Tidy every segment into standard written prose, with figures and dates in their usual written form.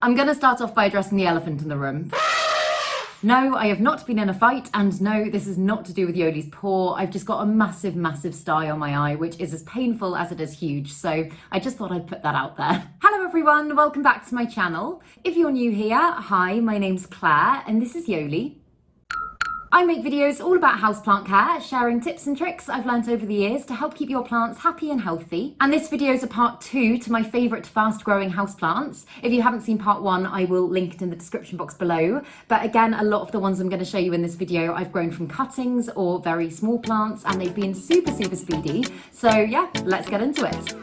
I'm going to start off by addressing the elephant in the room. No, I have not been in a fight, and no, this is not to do with Joli's paw. I've just got a massive, massive sty on my eye, which is as painful as it is huge, so I just thought I'd put that out there. Hello everyone, welcome back to my channel. If you're new here, hi, my name's Claire, and this is Joli. I make videos all about houseplant care, sharing tips and tricks I've learnt over the years to help keep your plants happy and healthy. And this video is a part 2 to my favourite fast growing houseplants. If you haven't seen part 1, I will link it in the description box below. But again, a lot of the ones I'm going to show you in this video I've grown from cuttings or very small plants, and they've been super, super speedy. So yeah, let's get into it.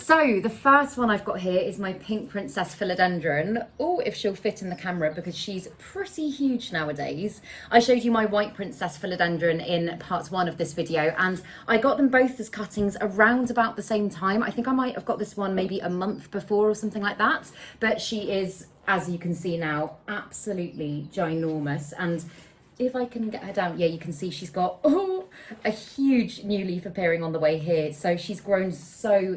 So the first one I've got here is my pink princess philodendron. Oh, if she'll fit in the camera because she's pretty huge nowadays. I showed you my white princess philodendron in part 1 of this video, and I got them both as cuttings around about the same time. I think I might have got this one maybe a month before or something like that, but she is, as you can see now, absolutely ginormous. And if I can get her down, yeah, you can see she's got a huge new leaf appearing on the way here. So she's grown so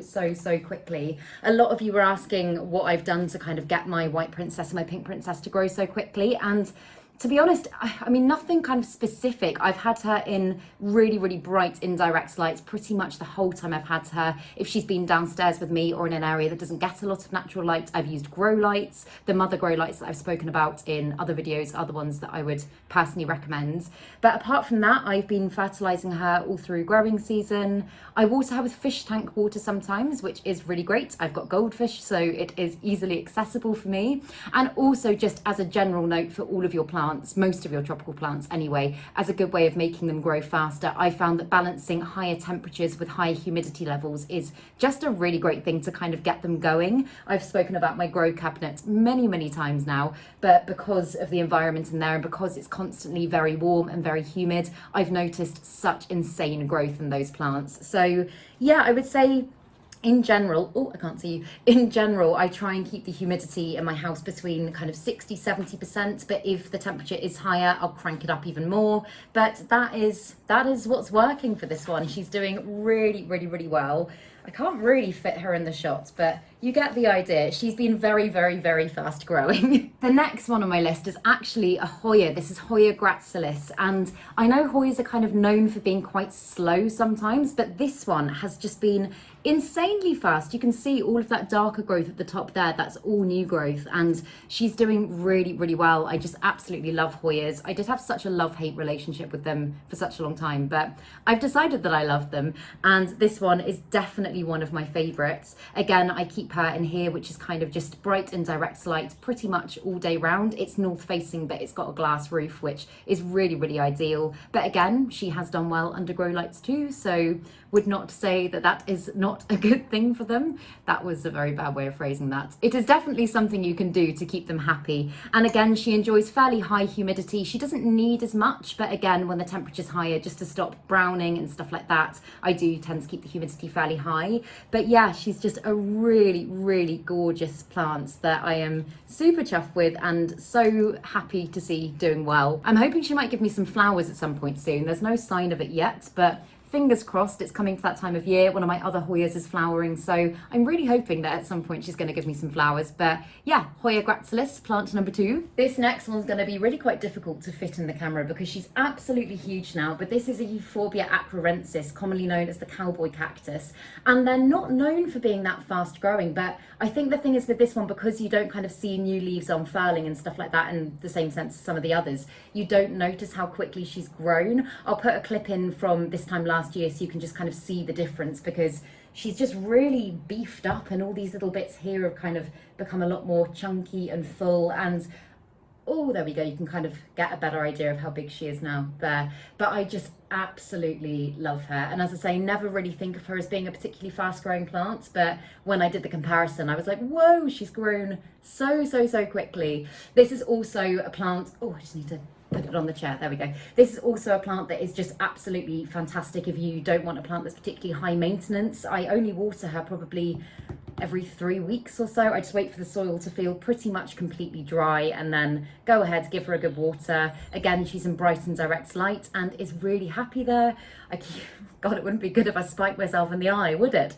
quickly. A lot of you were asking what I've done to kind of get my white princess and my pink princess to grow so quickly. And to be honest, I mean, nothing kind of specific. I've had her in really bright indirect lights pretty much the whole time I've had her. If she's been downstairs with me or in an area that doesn't get a lot of natural light, I've used grow lights. The mother grow lights that I've spoken about in other videos are the ones that I would personally recommend. But apart from that, I've been fertilizing her all through growing season. I water her with fish tank water sometimes, which is really great. I've got goldfish, so it is easily accessible for me. And also, just as a general note for all of your plants, most of your tropical plants anyway, as a good way of making them grow faster, I found that balancing higher temperatures with high humidity levels is just a really great thing to kind of get them going. I've spoken about my grow cabinet many times now, but because of the environment in there and because it's constantly very warm and very humid, I've noticed such insane growth in those plants. So yeah, I would say in general, oh, I can't see you. In general, I try and keep the humidity in my house between kind of 60-70%, but if the temperature is higher, I'll crank it up even more. But that is what's working for this one. She's doing really well. I can't really fit her in the shot, but you get the idea. She's been very fast growing. The next one on my list is actually a Hoya. This is Hoya GRACILLIS, and I know Hoyas are kind of known for being quite slow sometimes, but this one has just been insanely fast. You can see all of that darker growth at the top there. That's all new growth, and she's doing really well. I just absolutely love Hoyas. I did have such a love-hate relationship with them for such a long time, but I've decided that I love them, and this one is definitely one of my favorites. Again, I keep her in here, which is kind of just bright and direct light pretty much all day round. It's north facing, but it's got a glass roof, which is really ideal. But again, she has done well under grow lights too, so would not say that that is not a good thing for them. That was a very bad way of phrasing that. It is definitely something you can do to keep them happy. And again, she enjoys fairly high humidity. She doesn't need as much, but again, when the temperature's higher, just to stop browning and stuff like that, I do tend to keep the humidity fairly high. But yeah, she's just a really gorgeous plant that I am super chuffed with and so happy to see doing well. I'm hoping she might give me some flowers at some point soon. There's no sign of it yet, but fingers crossed, it's coming to that time of year. One of my other Hoyas is flowering, so I'm really hoping that at some point she's going to give me some flowers. But yeah, Hoya GRACILLIS, plant number 2. This next one's going to be really quite difficult to fit in the camera because she's absolutely huge now, but this is a EUPHORBIA ACRURENSIS, commonly known as the cowboy cactus. And they're not known for being that fast growing, but I think the thing is with this one, because you don't kind of see new leaves unfurling and stuff like that in the same sense as some of the others, you don't notice how quickly she's grown. I'll put a clip in from this time last year so you can just kind of see the difference, because she's just really beefed up and all these little bits here have kind of become a lot more chunky and full. And oh, there we go, you can kind of get a better idea of how big she is now there. But I just absolutely love her, and as I say, never really think of her as being a particularly fast growing plant, but when I did the comparison I was like, whoa, she's grown so quickly. This is also a plant, oh, I just need to put it on the chair, there we go. This is also a plant that is just absolutely fantastic if you don't want a plant that's particularly high maintenance. I only water her probably every 3 weeks or so. I just wait for the soil to feel pretty much completely dry and then go ahead, give her a good water. Again, she's in bright and direct light and is really happy there. God, it wouldn't be good if I spiked myself in the eye, would it?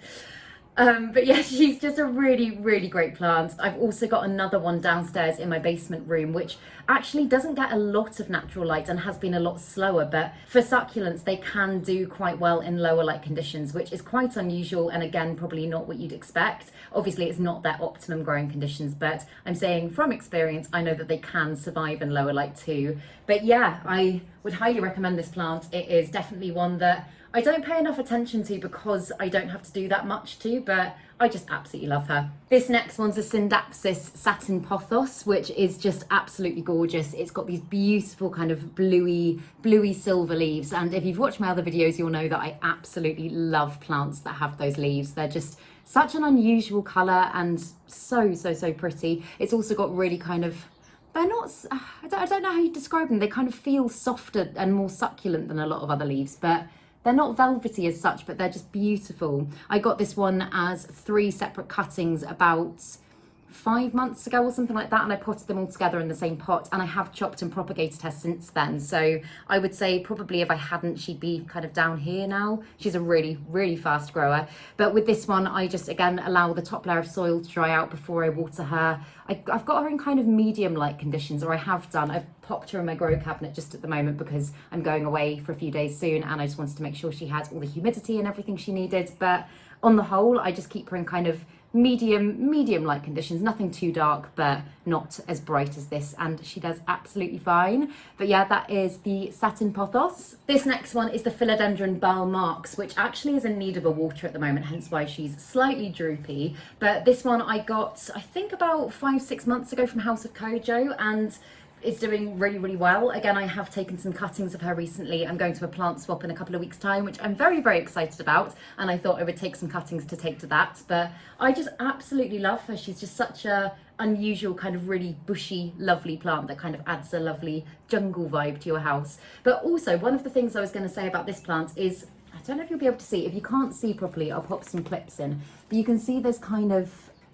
But yeah, she's just a really, really great plant. I've also got another one downstairs in my basement room, which actually doesn't get a lot of natural light and has been a lot slower. But for succulents, they can do quite well in lower light conditions, which is quite unusual. And again, probably not what you'd expect. Obviously, it's not their optimum growing conditions, but I'm saying from experience, I know that they can survive in lower light too. But yeah, I would highly recommend this plant. It is definitely one that I don't pay enough attention to because I don't have to do that much to, but I just absolutely love her. This next one's a Syndapsis satin pothos, which is just absolutely gorgeous. It's got these beautiful kind of bluey silver leaves. And if you've watched my other videos, you'll know that I absolutely love plants that have those leaves. They're just such an unusual colour and so pretty. It's also got really kind of, they're not, I don't know how you describe them. They kind of feel softer and more succulent than a lot of other leaves, but they're not velvety as such, but they're just beautiful. I got this one as 3 separate cuttings about 5 months ago or something like that, and I potted them all together in the same pot, and I have chopped and propagated her since then. So I would say probably if I hadn't, she'd be kind of down here now. She's a really, really fast grower. But with this one, I just, again, allow the top layer of soil to dry out before I water her. I've got her in kind of medium light conditions, or I have done. I've popped her in my grow cabinet just at the moment because I'm going away for a few days soon, and I just wanted to make sure she had all the humidity and everything she needed. But on the whole, I just keep her in kind of medium light conditions, nothing too dark but not as bright as this, and she does absolutely fine. But yeah, that is the satin pothos. This next one is the Philodendron MARX, which actually is in need of a water at the moment, hence why she's slightly droopy. But this one I got, I think about 5-6 months ago from House of Kojo, and is doing really, really well. Again, I have taken some cuttings of her recently. I'm going to a plant swap in a couple of weeks' time, which I'm very, very excited about. And I thought I would take some cuttings to take to that. But I just absolutely love her. She's just such a unusual kind of really bushy, lovely plant that kind of adds a lovely jungle vibe to your house. But also, one of the things I was going to say about this plant is, I don't know if you'll be able to see. If you can't see properly, I'll pop some clips in. But you can see there's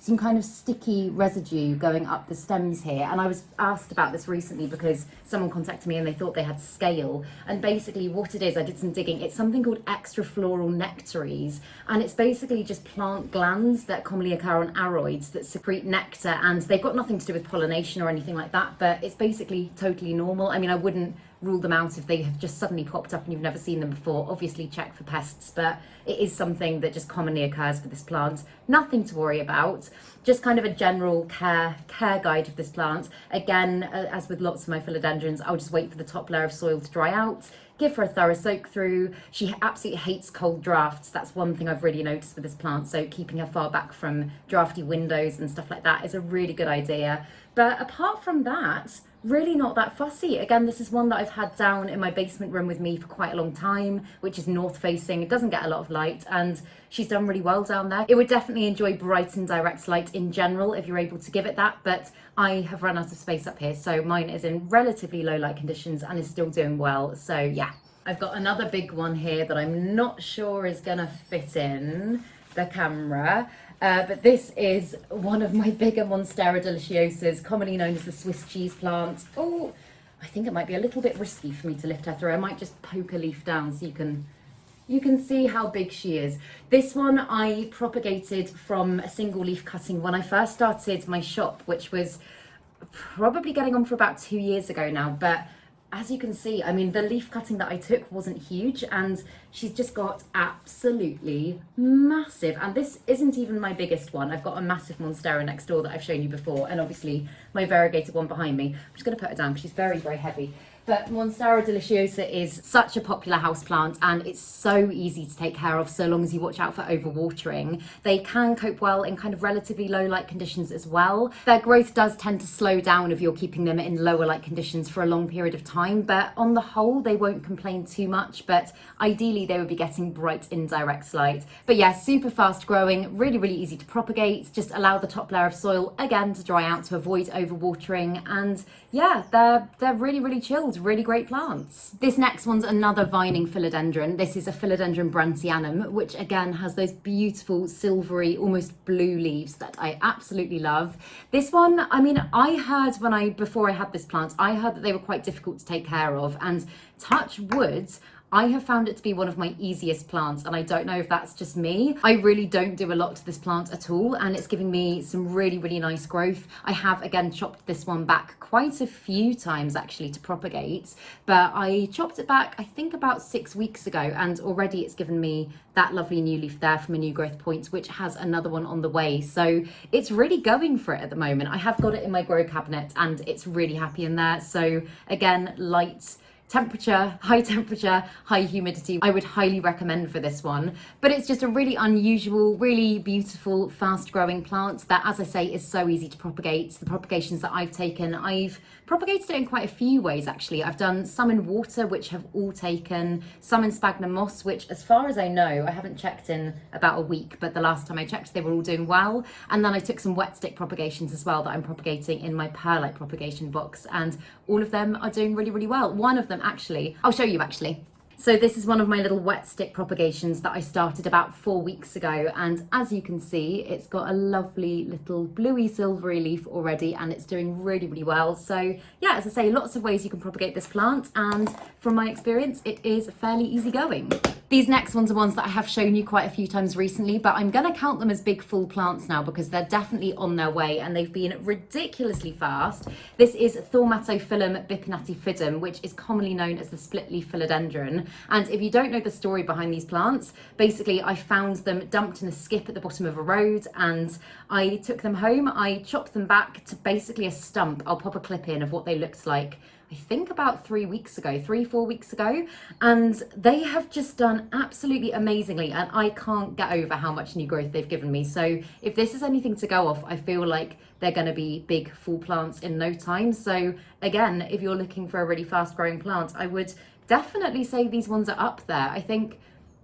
some kind of sticky residue going up the stems here. And I was asked about this recently because someone contacted me and they thought they had scale. And basically what it is, I did some digging, it's something called extrafloral nectaries. And it's basically just plant glands that commonly occur on aroids that secrete nectar, and they've got nothing to do with pollination or anything like that, but it's basically totally normal. I mean, I wouldn't rule them out if they have just suddenly popped up and you've never seen them before. Obviously check for pests, but it is something that just commonly occurs for this plant. Nothing to worry about, just kind of a general care guide of this plant. Again, as with lots of my philodendrons, I'll just wait for the top layer of soil to dry out, give her a thorough soak through. She absolutely hates cold drafts. That's one thing I've really noticed with this plant, so keeping her far back from drafty windows and stuff like that is a really good idea. But apart from that, really not that fussy. Again, this is one that I've had down in my basement room with me for quite a long time, which is north facing. It doesn't get a lot of light, and she's done really well down there. It would definitely enjoy bright and direct light in general if you're able to give it that, but I have run out of space up here, so mine is in relatively low light conditions and is still doing well. So yeah, I've got another big one here that I'm not sure is gonna fit in the camera. But this is one of my bigger Monstera deliciosas, commonly known as the Swiss cheese plant. Oh, I think it might be a little bit risky for me to lift her through. I might just poke a leaf down so you can see how big she is. This one I propagated from a single leaf cutting when I first started my shop, which was probably getting on for about 2 years ago now. But as you can see, I mean, the leaf cutting that I took wasn't huge, and she's just got absolutely massive. And this isn't even my biggest one. I've got a massive Monstera next door that I've shown you before, and obviously my variegated one behind me. I'm just going to put her down because she's very, very heavy. But Monstera deliciosa is such a popular houseplant, and it's so easy to take care of so long as you watch out for overwatering. They can cope well in kind of relatively low light conditions as well. Their growth does tend to slow down if you're keeping them in lower light conditions for a long period of time, but on the whole they won't complain too much, but ideally they would be getting bright indirect light. But yeah, super fast growing, really, really easy to propagate. Just allow the top layer of soil again to dry out to avoid overwatering, and yeah, they're really, really chilled. world. Really great plants. This next one's another vining philodendron. This is a Philodendron BRANDTIANUM, which again has those beautiful silvery, almost blue leaves that I absolutely love. This one, I mean, I heard before I had this plant, I heard that they were quite difficult to take care of, and touch wood, I have found it to be one of my easiest plants, and I don't know if that's just me. I really don't do a lot to this plant at all, and it's giving me some really, really nice growth. I have, again, chopped this one back quite a few times actually to propagate, but I chopped it back, I think about 6 weeks ago, and already it's given me that lovely new leaf there from a new growth point, which has another one on the way. So it's really going for it at the moment. I have got it in my grow cabinet and it's really happy in there. So again, light temperature, high humidity, I would highly recommend for this one. But it's just a really unusual, really beautiful, fast growing plant that, as I say, is so easy to propagate. The propagations that I've taken, I've propagated it in quite a few ways actually. I've done some in water, which have all taken, some in sphagnum moss, which as far as I know, I haven't checked in about a week, but the last time I checked, they were all doing well. And then I took some wet stick propagations as well that I'm propagating in my perlite propagation box, and all of them are doing really, really well. One of them actually, I'll show you actually. So this is one of my little wet stick propagations that I started about 4 weeks ago, and as you can see, it's got a lovely little bluey silvery leaf already, and it's doing really, really well. So yeah, as I say, lots of ways you can propagate this plant, and from my experience, it is fairly easy going. These next ones are ones that I have shown you quite a few times recently, but I'm going to count them as big full plants now because they're definitely on their way and they've been ridiculously fast. This is THAUMATOPHYLLUM BIPINNATIFIDUM, which is commonly known as the split leaf philodendron. And if you don't know the story behind these plants, basically I found them dumped in a skip at the bottom of a road, and I took them home. I chopped them back to basically a stump. I'll pop a clip in of what they looked like, I think about 3 weeks ago, 3-4 weeks ago, and they have just done absolutely amazingly, and I can't get over how much new growth they've given me. So if this is anything to go off, I feel like they're going to be big full plants in no time. So again, if you're looking for a really fast growing plant, I would definitely say these ones are up there. I think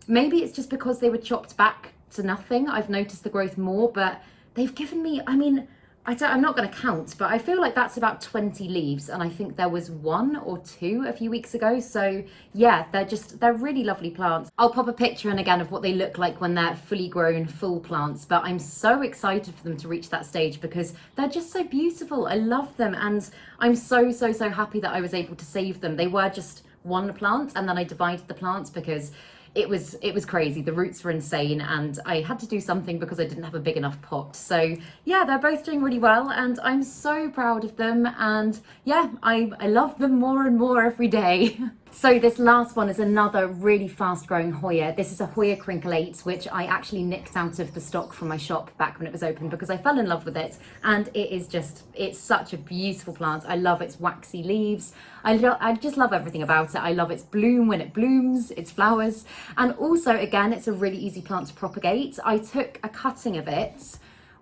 maybe it's just because they were chopped back to nothing, I've noticed the growth more, but they've given me, I mean, I'm not going to count, but I feel like that's about 20 leaves, and I think there was 1 or 2 a few weeks ago. So yeah, they're really lovely plants. I'll pop a picture in again of what they look like when they're fully grown, full plants, but I'm so excited for them to reach that stage because they're just so beautiful. I love them, and I'm so happy that I was able to save them. They were just one plant, and then I divided the plants because it was crazy. The roots were insane, and I had to do something because I didn't have a big enough pot. So yeah, they're both doing really well, and I'm so proud of them. And yeah, I love them more and more every day. So this last one is another really fast growing Hoya. This is a Hoya crinklate, which I actually nicked out of the stock from my shop back when it was open because I fell in love with it, and it's such a beautiful plant. I love its waxy leaves. I just love everything about it. I love its bloom when it blooms, its flowers, and also again, it's a really easy plant to propagate. I took a cutting of it.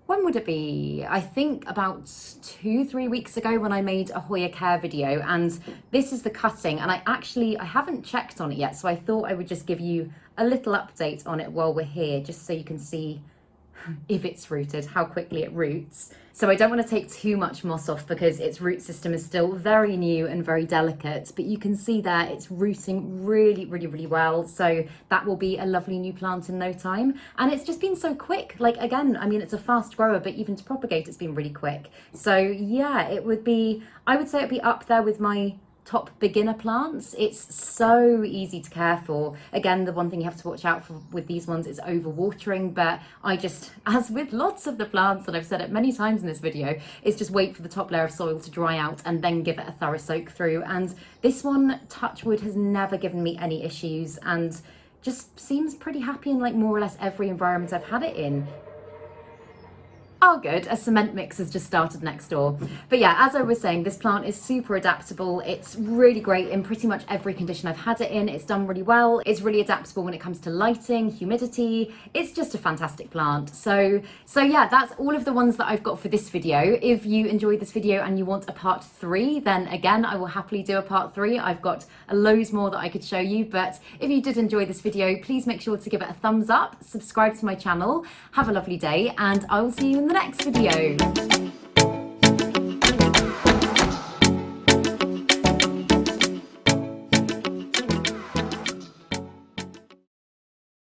When would it be? I think about 2-3 weeks ago when I made a Hoya care video, and this is the cutting, and I haven't checked on it yet, so I thought I would just give you a little update on it while we're here, just so you can see if it's rooted, how quickly it roots. So I don't want to take too much moss off because its root system is still very new and very delicate, but you can see there it's rooting really well. So that will be a lovely new plant in no time. And it's just been so quick. Like again, I mean, it's a fast grower, but even to propagate, it's been really quick. So yeah, I would say it'd be up there with my top beginner plants. It's so easy to care for. Again, the one thing you have to watch out for with these ones is overwatering, but I just, as with lots of the plants, and I've said it many times in this video, is just wait for the top layer of soil to dry out and then give it a thorough soak through. And this one, touch wood, has never given me any issues and just seems pretty happy in like more or less every environment I've had it in. Oh good, a cement mix has just started next door. But yeah, as I was saying, this plant is super adaptable. It's really great in pretty much every condition I've had it in. It's done really well. It's really adaptable when it comes to lighting, humidity. It's just a fantastic plant. So yeah, that's all of the ones that I've got for this video. If you enjoyed this video and you want a part 3, then again, I will happily do a part 3. I've got loads more that I could show you, but if you did enjoy this video, please make sure to give it a thumbs up, subscribe to my channel, have a lovely day, and I will see you in the next video.